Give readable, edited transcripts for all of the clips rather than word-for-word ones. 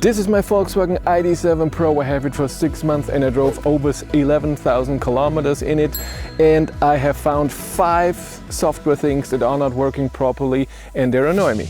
This is my Volkswagen Id.7 Pro. I have it for 6 months and I drove over 11,000 kilometers in it, and I have found 5 software things that are not working properly and they're annoying me.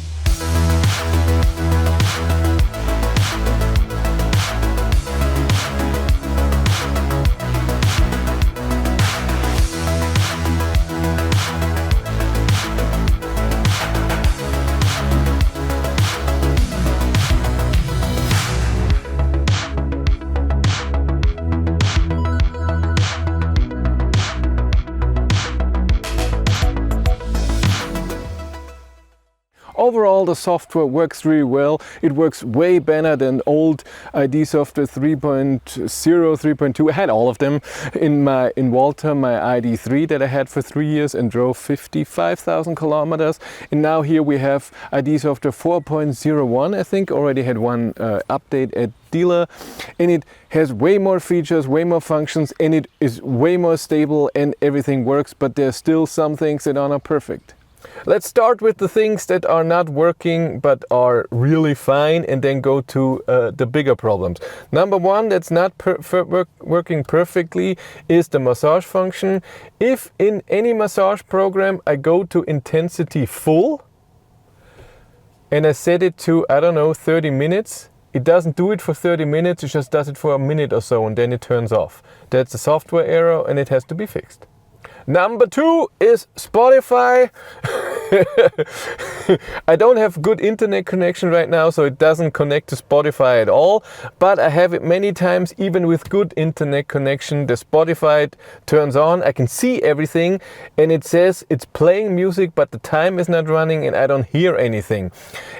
Overall, the software works really well. It works way better than old ID software 3.0, 3.2. I had all of them in Walter, my ID.3 that I had for 3 years and drove 55,000 kilometers. And now here we have ID software 4.01. I think already had one update at dealer, and it has way more features, way more functions, and it is way more stable and everything works, but there's still some things that are not perfect. Let's start with the things that are not working but are really fine, and then go to the bigger problems. Number one that's not working perfectly is the massage function. If in any massage program I go to intensity full and I set it to, I don't know, 30 minutes, it doesn't do it for 30 minutes, it just does it for a minute or so and then it turns off. That's a software error and it has to be fixed. Number 2 is Spotify. I don't have good internet connection right now, so it doesn't connect to Spotify at all, but I have it many times even with good internet connection. The Spotify turns on, I can see everything and it says it's playing music but the time is not running and I don't hear anything.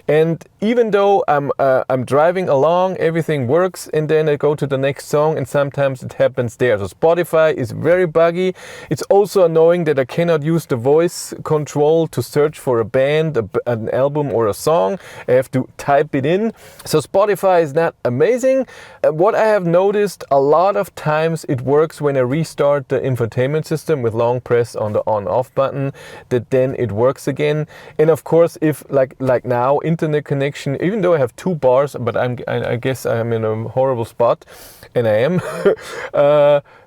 And even though I'm driving along, everything works, and then I go to the next song and sometimes it happens there. So Spotify is very buggy. It's also annoying that I cannot use the voice control to search for a band, an album or a song. I have to type it in. So Spotify is not amazing. What I have noticed a lot of times, it works when I restart the infotainment system with long press on the on-off button, that then it works again. And of course, if like now, internet connection, even though I have 2 bars, but I guess I'm in a horrible spot, and I am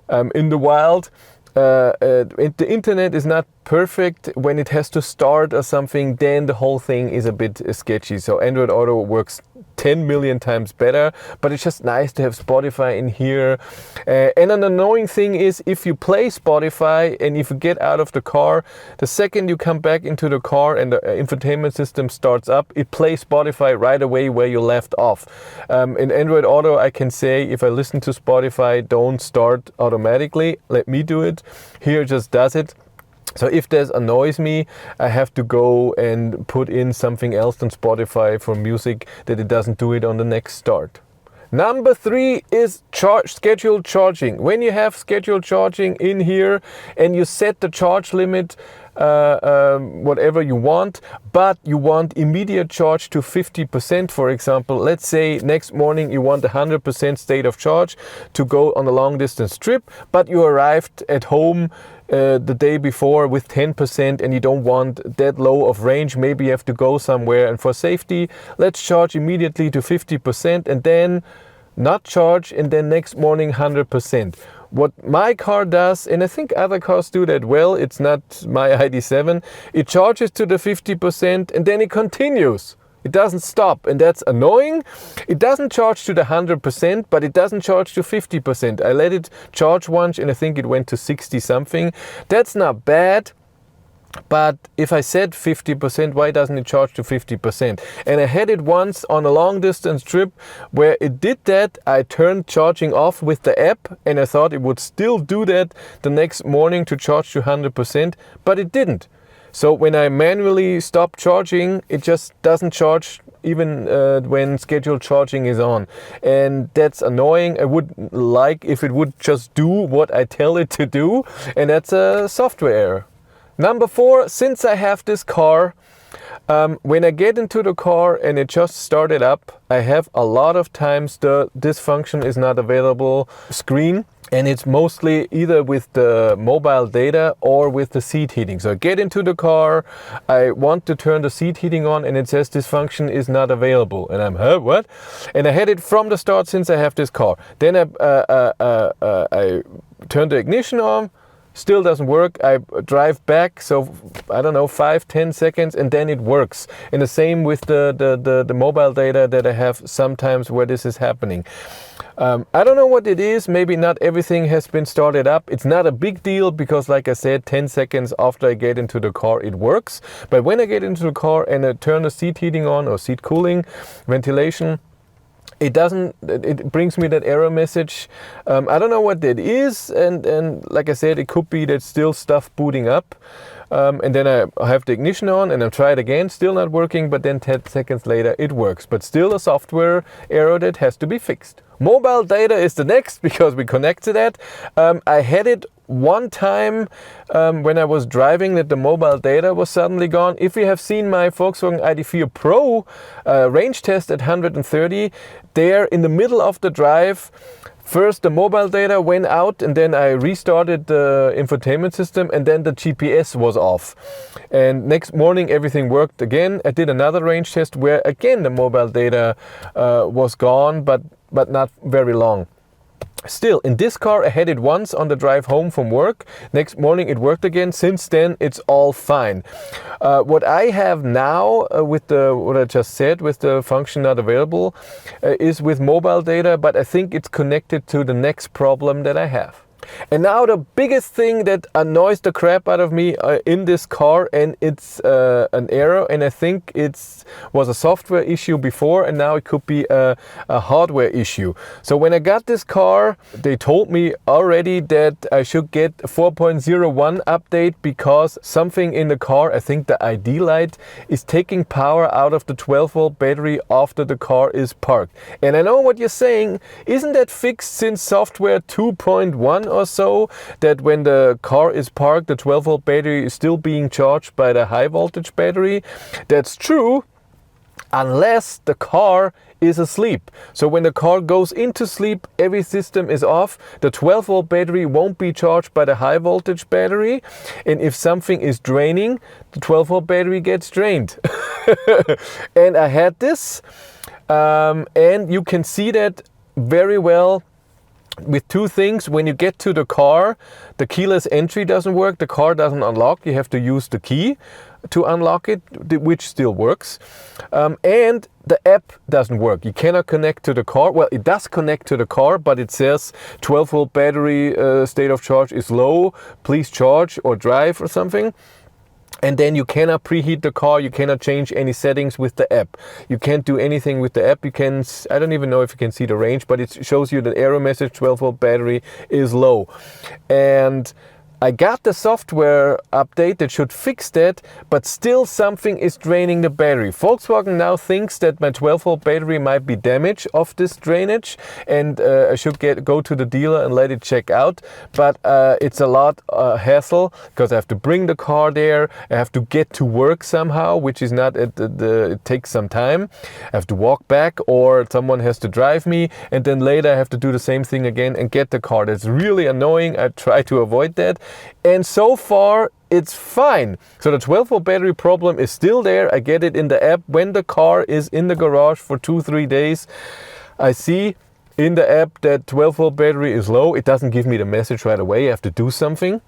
I'm in the wild. The internet is not perfect. When it has to start or something, then the whole thing is a bit sketchy. So Android Auto works 10 million times better, but it's just nice to have Spotify in here. And an annoying thing is, if you play Spotify and if you get out of the car, the second you come back into the car and the infotainment system starts up, it plays Spotify right away where you left off. In Android Auto, I can say, if I listen to Spotify, don't start automatically, let me do it. Here it just does it. So if this annoys me, I have to go and put in something else on Spotify for music that it doesn't do it on the next start. Number 3 is scheduled charging. When you have scheduled charging in here and you set the charge limit, whatever you want, but you want immediate charge to 50%, for example. Let's say next morning you want 100% state of charge to go on a long distance trip, but you arrived at home the day before with 10% and you don't want that low of range. Maybe you have to go somewhere, and for safety, let's charge immediately to 50% and then not charge, and then next morning 100%. What my car does, and I think other cars do that well, it's not my Id.7, it charges to the 50% and then it continues. It doesn't stop, and that's annoying. It doesn't charge to the 100%, but it doesn't charge to 50%. I let it charge once and I think it went to 60 something. That's not bad. But if I said 50%, why doesn't it charge to 50%? And I had it once on a long distance trip where it did that. I turned charging off with the app and I thought it would still do that the next morning to charge to 100%, but it didn't. So when I manually stop charging, it just doesn't charge even when scheduled charging is on. And that's annoying. I would like if it would just do what I tell it to do, and that's a software error. Number 4, since I have this car, When I get into the car and it just started up, I have a lot of times this function is not available screen. And it's mostly either with the mobile data or with the seat heating. So I get into the car, I want to turn the seat heating on, and it says this function is not available. And I'm, huh, what? And I had it from the start since I have this car. Then I turn the ignition on, still doesn't work. I drive back, so I don't know, 5-10 seconds, and then it works. And the same with the mobile data that I have sometimes where this is happening. I don't know what it is. Maybe not everything has been started up. It's not a big deal because, like I said, 10 seconds after I get into the car, it works. But when I get into the car and I turn the seat heating on or seat cooling, ventilation, it doesn't, it brings me that error message. I don't know what that is. And like I said, it could be that still stuff booting up. And then I have the ignition on and I try it again, still not working, but then 10 seconds later it works. But still a software error that has to be fixed. Mobile data is the next because we connect to that. I had it one time when I was driving that the mobile data was suddenly gone. If you have seen my Volkswagen ID.4 Pro range test at 130, there in the middle of the drive, first the mobile data went out and then I restarted the infotainment system and then the GPS was off. And next morning everything worked again. I did another range test where again the mobile data was gone, but not very long. Still, in this car, I had it once on the drive home from work. Next morning it worked again. Since then, it's all fine. What I have now with what I just said, with the function not available, is with mobile data, but I think it's connected to the next problem that I have. And now the biggest thing that annoys the crap out of me in this car, and it's an error, and I think was a software issue before, and now it could be a hardware issue. So when I got this car, they told me already that I should get a 4.01 update because something in the car, I think the ID light, is taking power out of the 12-volt battery after the car is parked. And I know what you're saying, isn't that fixed since software 2.1 or so, that when the car is parked, the 12-volt battery is still being charged by the high voltage battery? That's true, unless the car is asleep. So when the car goes into sleep, every system is off. The 12-volt battery won't be charged by the high voltage battery. And if something is draining, the 12-volt battery gets drained. And I had this, and you can see that very well with two things. When you get to the car, the keyless entry doesn't work, the car doesn't unlock, you have to use the key to unlock it, which still works. And the app doesn't work. You cannot connect to the car. Well, it does connect to the car, but it says 12-volt battery state of charge is low, please charge or drive or something. And then you cannot preheat the car, you cannot change any settings with the app. You can't do anything with the app. You can, I don't even know if you can see the range, but it shows you the error message, 12-volt battery is low. And I got the software update that should fix that, but still something is draining the battery. Volkswagen now thinks that my 12-volt battery might be damaged of this drainage, and I should go to the dealer and let it check out. But it's a lot hassle because I have to bring the car there, I have to get to work somehow, which is not it takes some time. I have to walk back or someone has to drive me, and then later I have to do the same thing again and get the car. That's really annoying. I try to avoid that. And so far, it's fine. So the 12-volt battery problem is still there. I get it in the app. When the car is in the garage for 2-3 days, I see in the app that 12-volt battery is low. It doesn't give me the message right away. I have to do something.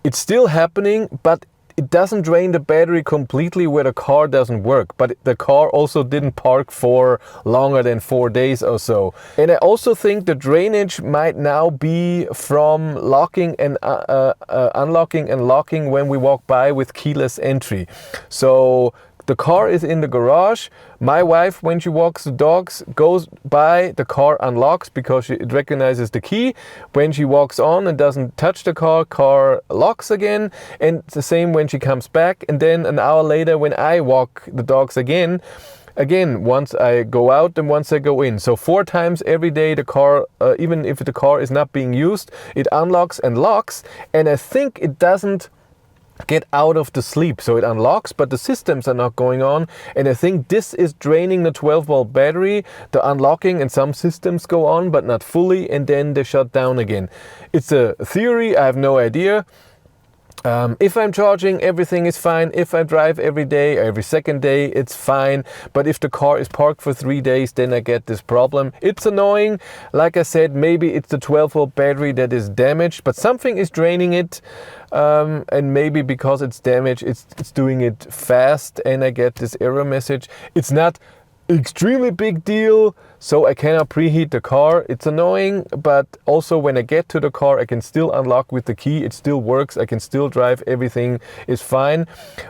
It's still happening, but it doesn't drain the battery completely where the car doesn't work. But the car also didn't park for longer than 4 days or so. And I also think the drainage might now be from locking and unlocking and locking when we walk by with keyless entry. So the car is in the garage. My wife, when she walks the dogs, goes by, the car unlocks because it recognizes the key. When she walks on and doesn't touch the car locks again. And it's the same when she comes back. And then an hour later, when I walk the dogs again, once I go out and once I go in. So 4 times every day the car, even if the car is not being used, it unlocks and locks. And I think it doesn't get out of the sleep. So it unlocks, but the systems are not going on. And I think this is draining the 12-volt battery, the unlocking, and some systems go on, but not fully, and then they shut down again. It's a theory, I have no idea. If I'm charging, everything is fine. If I drive every day, every second day, it's fine. But if the car is parked for 3 days, then I get this problem. It's annoying. Like I said, maybe it's the 12-volt battery that is damaged, but something is draining it. And maybe because it's damaged, it's doing it fast, and I get this error message. It's not extremely big deal, so I cannot preheat the car. It's annoying, but also when I get to the car, I can still unlock with the key. It still works. I can still drive. Everything is fine.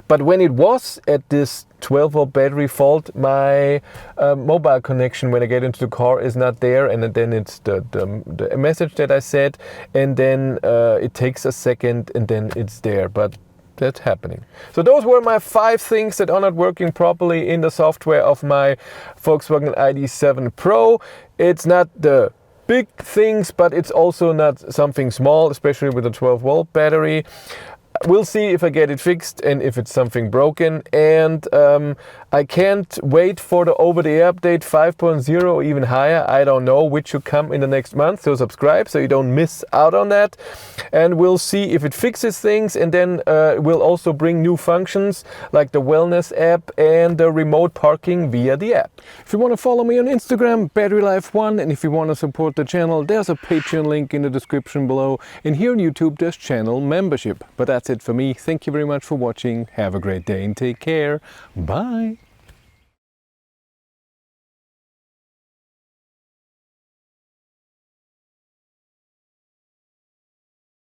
But when it was at this 12-volt battery fault, my mobile connection when I get into the car is not there, and then it's the message that I said, and then it takes a second, and then it's there. But that's happening. So those were my 5 things that are not working properly in the software of my Volkswagen ID.7 Pro. It's not the big things, but it's also not something small, especially with a 12-volt battery. We'll see if I get it fixed and if it's something broken. And I can't wait for the over-the-air update 5.0 or even higher. I don't know which should come in the next month. So subscribe so you don't miss out on that. And we'll see if it fixes things. And then we'll also bring new functions like the wellness app and the remote parking via the app. If you want to follow me on Instagram, BatteryLife1. And if you want to support the channel, there's a Patreon link in the description below. And here on YouTube, there's channel membership. But that's it for me. Thank you very much for watching. Have a great day and take care. Bye.